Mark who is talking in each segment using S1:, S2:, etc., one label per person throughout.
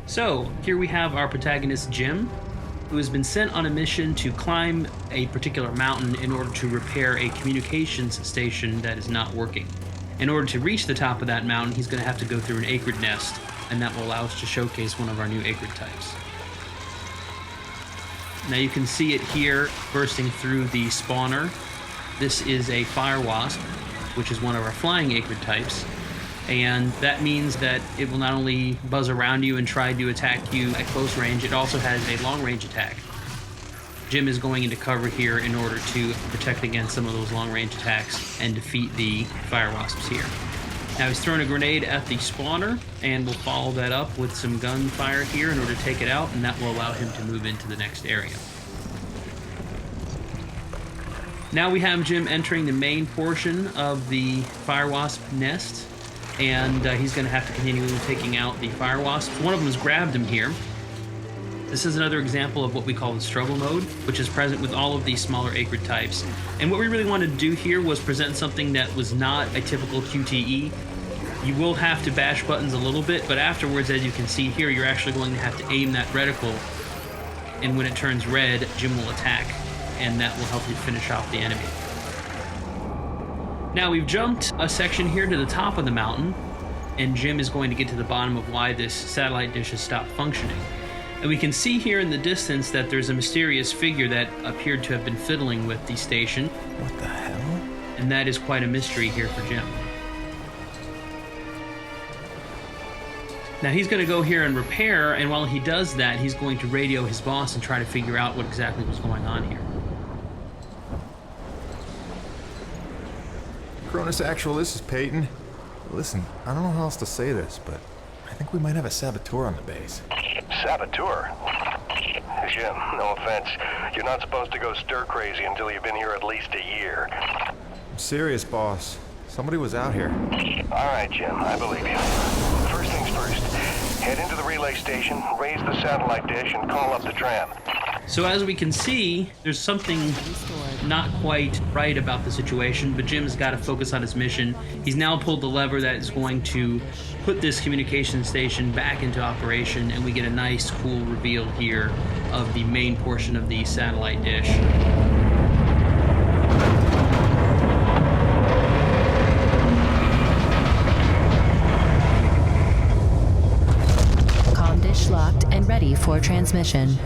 S1: So, here we have our protagonist Jim, who has been sent on a mission to climb a particular mountain in order to repair a communications station that is not working. In order to reach the top of that mountain, he's going to have to go through an acrid nest, and that will allow us to showcase one of our new acrid types. Now you can see it here bursting through the spawner. This is a fire wasp, which is one of our flying acrid types. And that means that it will not only buzz around you and try to attack you at close range, it also has a long-range attack. Jim is going into cover here in order to protect against some of those long-range attacks and defeat the fire wasps here. Now he's throwing a grenade at the spawner, and we'll follow that up with some gunfire here in order to take it out, and that will allow him to move into the next area. Now we have Jim entering the main portion of the fire wasp nest, and he's going to have to continue taking out the fire wasps. One of them has grabbed him here. This is another example of what we call the struggle mode, which is present with all of these smaller acrid types. And what we really wanted to do here was present something that was not a typical QTE. You will have to bash buttons a little bit, but afterwards, as you can see here, you're actually going to have to aim that reticle, and when it turns red, Jim will attack, and that will help you finish off the enemy. Now we've jumped a section here to the top of the mountain, and Jim is going to get to the bottom of why this satellite dish has stopped functioning. And we can see here in the distance that there's a mysterious figure that appeared to have been fiddling with the station.
S2: What the hell?
S1: And that is quite a mystery here for Jim. Now he's going to go here and repair, and while he does that, he's going to radio his boss and try to figure out what exactly was going on here.
S2: Coronis Actual, this is Peyton. Listen, I don't know how else to say this, but I think we might have a saboteur on the base.
S3: Saboteur? Jim, no offense. You're not supposed to go stir-crazy until you've been here at least a year.
S2: I'm serious, boss. Somebody was out here.
S3: All right, Jim, I believe you. First things first, head into the relay station, raise the satellite dish, and call up the tram.
S1: So as we can see, there's something not quite right about the situation, but Jim's got to focus on his mission. He's now pulled the lever that is going to put this communication station back into operation, and we get a nice, cool reveal here of the main portion of the satellite dish.
S4: Comm dish locked and ready for transmission.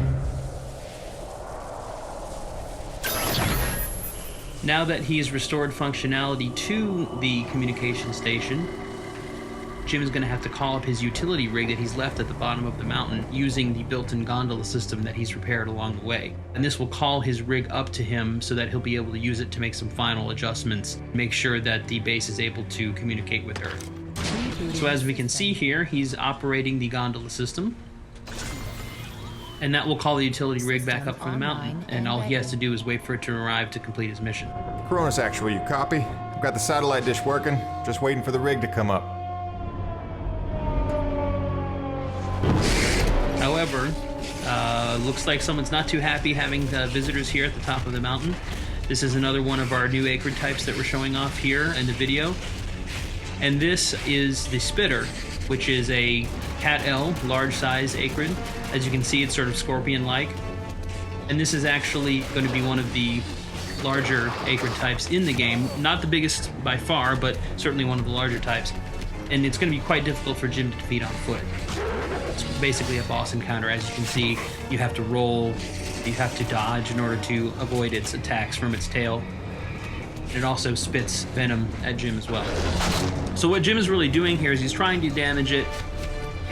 S1: Now that he has restored functionality to the communication station, Jim is going to have to call up his utility rig that he's left at the bottom of the mountain using the built-in gondola system that he's repaired along the way. And this will call his rig up to him so that he'll be able to use it to make some final adjustments, make sure that the base is able to communicate with Earth. So as we can see here, he's operating the gondola system. And that will call the utility rig back up from the mountain, and all he has to do is wait for it to arrive to complete his mission.
S2: Coronis Actual, you copy? I've got the satellite dish working, just waiting for the rig to come up.
S1: However, looks like someone's not too happy having the visitors here at the top of the mountain. This is another one of our new acrid types that we're showing off here in the video. And this is the spitter, which is a Cat L, large size acrid. As you can see, it's sort of scorpion-like. And this is actually going to be one of the larger acrid types in the game. Not the biggest by far, but certainly one of the larger types. And it's going to be quite difficult for Jim to defeat on foot. It's basically a boss encounter. As you can see, you have to roll, you have to dodge in order to avoid its attacks from its tail. It also spits venom at Jim as well. So what Jim is really doing here is he's trying to damage it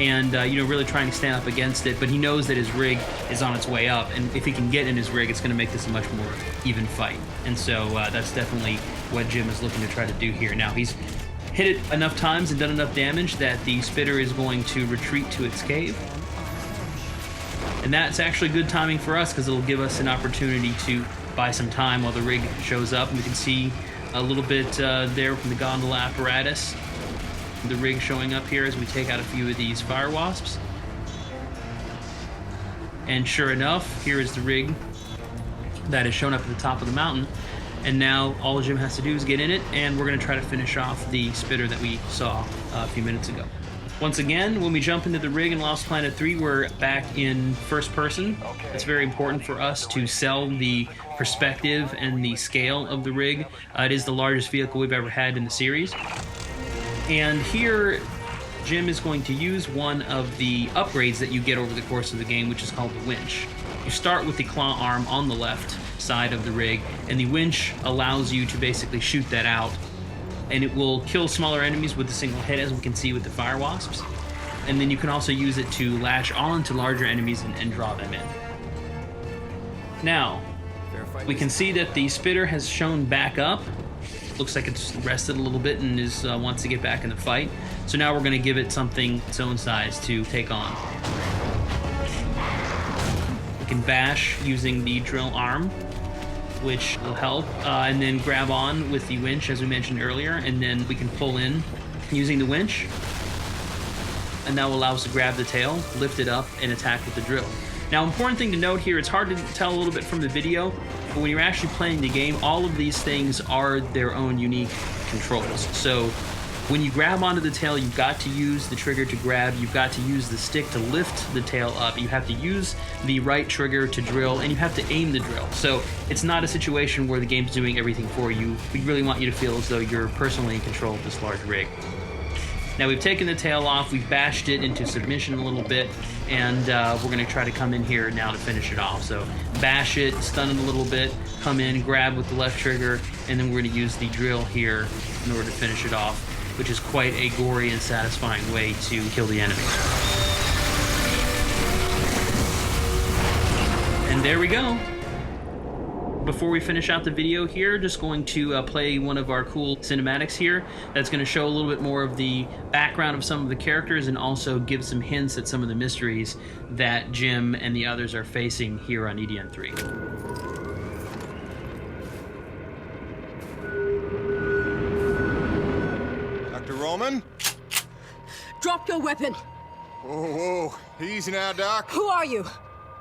S1: and really trying to stand up against it, but he knows that his rig is on its way up, and if he can get in his rig, it's going to make this a much more even fight. And so that's definitely what Jim is looking to try to do here. Now, he's hit it enough times and done enough damage that the spitter is going to retreat to its cave. And that's actually good timing for us because it'll give us an opportunity to buy some time while the rig shows up. And we can see a little bit there from the gondola apparatus, the rig showing up here as we take out a few of these fire wasps. And sure enough, here is the rig that has shown up at the top of the mountain. And now all Jim has to do is get in it, and we're going to try to finish off the spitter that we saw a few minutes ago. Once again, when we jump into the rig in Lost Planet 3, we're back in first person. It's very important for us to sell the perspective and the scale of the rig. It is the largest vehicle we've ever had in the series. And here, Jim is going to use one of the upgrades that you get over the course of the game, which is called the winch. You start with the claw arm on the left side of the rig, and the winch allows you to basically shoot that out. And it will kill smaller enemies with a single hit, as we can see with the fire wasps. And then you can also use it to lash onto larger enemies and draw them in. Now, we can see that the spitter has shown back up. Looks like it's rested a little bit and wants to get back in the fight. So now we're going to give it something its own size to take on. We can bash using the drill arm, which will help, and then grab on with the winch, as we mentioned earlier, and then we can pull in using the winch, and that will allow us to grab the tail, lift it up, and attack with the drill. Now, important thing to note here, it's hard to tell a little bit from the video, but when you're actually playing the game, all of these things are their own unique controls. So when you grab onto the tail, you've got to use the trigger to grab, you've got to use the stick to lift the tail up, you have to use the right trigger to drill, and you have to aim the drill. So it's not a situation where the game's doing everything for you. We really want you to feel as though you're personally in control of this large rig. Now we've taken the tail off, we've bashed it into submission a little bit, and we're going to try to come in here now to finish it off. So bash it, stun it a little bit, come in, grab with the left trigger, and then we're going to use the drill here in order to finish it off, which is quite a gory and satisfying way to kill the enemy. And there we go. Before we finish out the video here, just going to play one of our cool cinematics here that's going to show a little bit more of the background of some of the characters and also give some hints at some of the mysteries that Jim and the others are facing here on E.D.N. 3.
S2: Dr. Roman?
S5: Drop your weapon.
S2: Whoa, whoa. Easy now, Doc.
S5: Who are you?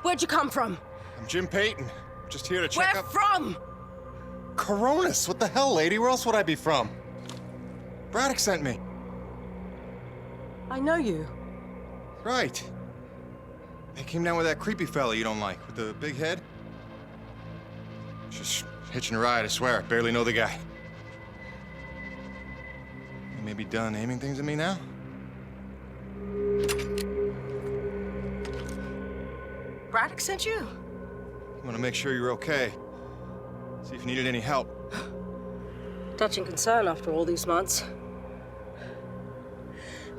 S5: Where'd you come from?
S2: I'm Jim Payton. Just here to check
S5: Where
S2: up...
S5: from?
S2: Coronis. What the hell, lady? Where else would I be from? Braddock sent me.
S5: I know you.
S2: Right. They came down with that creepy fella you don't like, with the big head. Just hitching a ride, I swear. Barely know the guy. You may be done aiming things at me now?
S5: Braddock sent you?
S2: I want to make sure you're okay. See if you needed any help.
S5: Touching concern after all these months.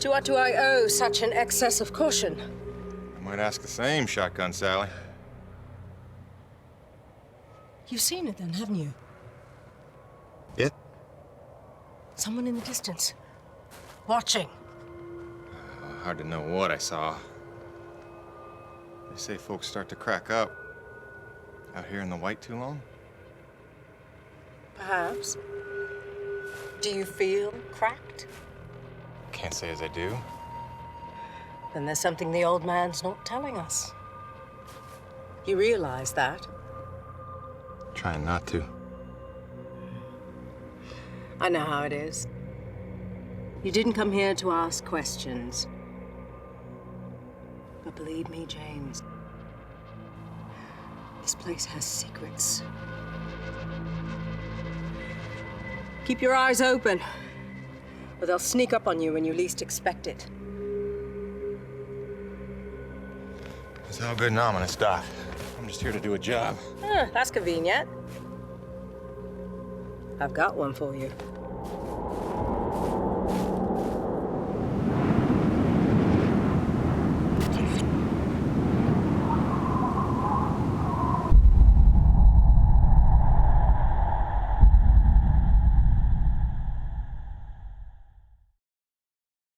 S5: To what do I owe such an excess of caution?
S2: I might ask the same, Shotgun Sally.
S5: You've seen it then, haven't you?
S2: It?
S5: Someone in the distance. Watching.
S2: Hard to know what I saw. They say folks start to crack up. Out here in the white too long?
S5: Perhaps. Do you feel cracked?
S2: Can't say as I do.
S5: Then there's something the old man's not telling us. You realize that?
S2: Trying not to.
S5: I know how it is. You didn't come here to ask questions. But believe me, James, this place has secrets. Keep your eyes open, or they'll sneak up on you when you least expect it.
S2: It's all good and ominous, Doc. I'm just here to do a job.
S5: That's convenient. I've got one for you.